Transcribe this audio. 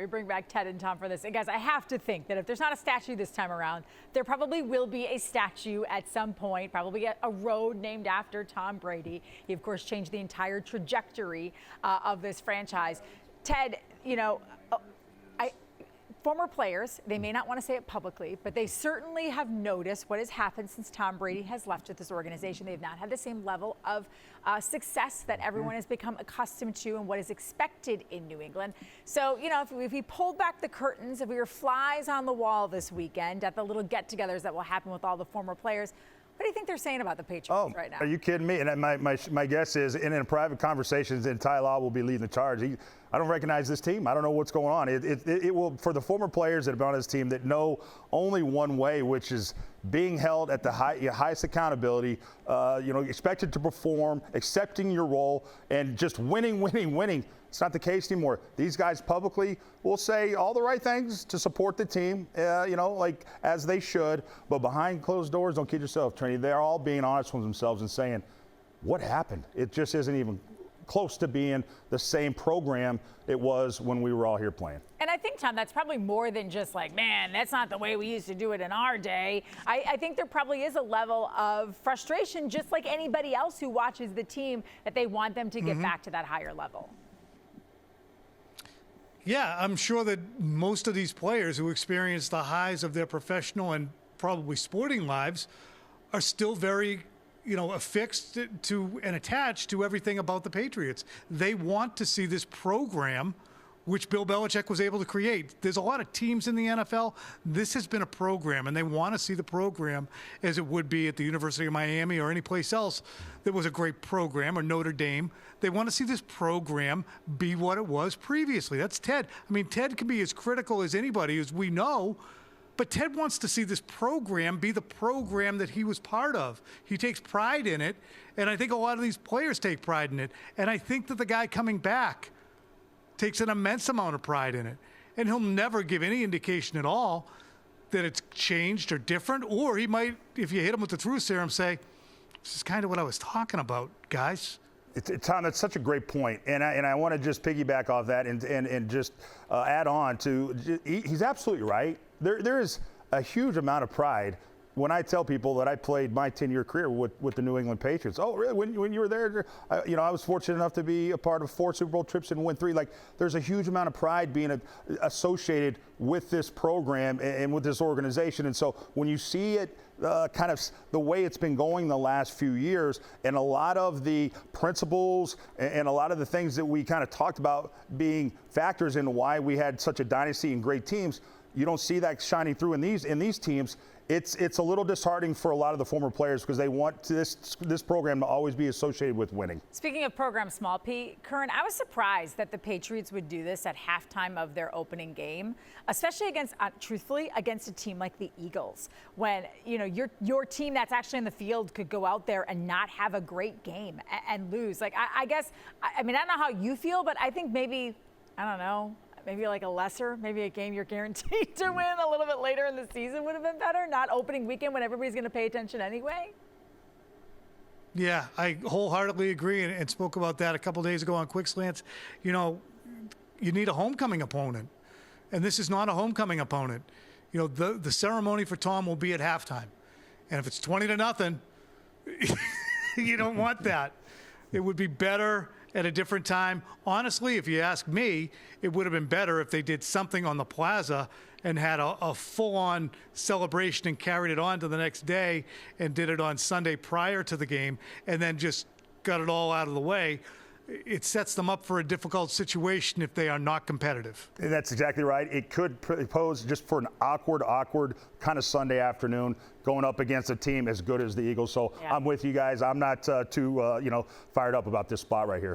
We bring back Ted and Tom for this. And guys, I have to think that if there's not a statue this time around, there probably will be a statue at some point, probably a road named after Tom Brady. He, of course, changed the entire trajectory of this franchise. Ted, former players, they may not want to say it publicly, but they certainly have noticed what has happened since Tom Brady has left with this organization. They've not had the same level of success that everyone has become accustomed to and what is expected in New England. So, if we pulled back the curtains, if we were flies on the wall this weekend at the little get-togethers that will happen with all the former players, what do you think they're saying about the Patriots right now? Are you kidding me? And my guess is, in private conversations, and Ty Law will be leading the charge. I don't recognize this team. I don't know what's going on. It will, for the former players that have been on this team that know only one way, which is being held at the highest accountability, expected to perform, accepting your role, and just winning. It's not the case anymore. These guys publicly will say all the right things to support the team, as they should. But behind closed doors, don't kid yourself, Trenni. They're all being honest with themselves and saying, what happened? It just isn't even close to being the same program it was when we were all here playing. And I think, Tom, that's probably more than just man, that's not the way we used to do it in our day. I think there probably is a level of frustration, just like anybody else who watches the team, that they want them to get back to that higher level. Yeah, I'm sure that most of these players who experience the highs of their professional and probably sporting lives are still very affixed to and attached to everything about the Patriots. They want to see this program, which Bill Belichick was able to create. There's a lot of teams in the NFL. This has been a program, and they want to see the program as it would be at the University of Miami or any place else that was a great program, or Notre Dame. They want to see this program be what it was previously. That's Ted. I mean, Ted can be as critical as anybody, as we know, but Ted wants to see this program be the program that he was part of. He takes pride in it, and I think a lot of these players take pride in it. And I think that the guy coming back takes an immense amount of pride in it. And he'll never give any indication at all that it's changed or different. Or he might, if you hit him with the truth serum, say, this is kind of what I was talking about, guys. Tom, that's such a great point. And I want to just piggyback off that and just add on to, he's absolutely right. There is a huge amount of pride when I tell people that I played my 10-year career with the New England Patriots. Oh, really? When you were there, I was fortunate enough to be a part of 4 Super Bowl trips and win 3. There's a huge amount of pride being associated with this program and with this organization. And so when you see it kind of the way it's been going the last few years, and a lot of the principles and a lot of the things that we kind of talked about being factors in why we had such a dynasty and great teams, you don't see that shining through in these teams. It's a little disheartening for a lot of the former players because they want this program to always be associated with winning. Speaking of program small P, Curran, I was surprised that the Patriots would do this at halftime of their opening game, especially truthfully, against a team like the Eagles, when your team that's actually in the field could go out there and not have a great game and lose. I guess, I don't know how you feel, but I think maybe like maybe a game you're guaranteed to win a little bit later in the season would have been better, not opening weekend when everybody's going to pay attention anyway. Yeah, I wholeheartedly agree and spoke about that a couple days ago on Quick Slants. You need a homecoming opponent, and this is not a homecoming opponent. The ceremony for Tom will be at halftime, and if it's 20-0, you don't want that. It would be better at a different time. Honestly, if you ask me, it would have been better if they did something on the plaza and had a full-on celebration and carried it on to the next day and did it on Sunday prior to the game and then just got it all out of the way. It sets them up for a difficult situation if they are not competitive. And that's exactly right. It could pose just for an awkward kind of Sunday afternoon going up against a team as good as the Eagles. So yeah. I'm with you guys. I'm not too fired up about this spot right here.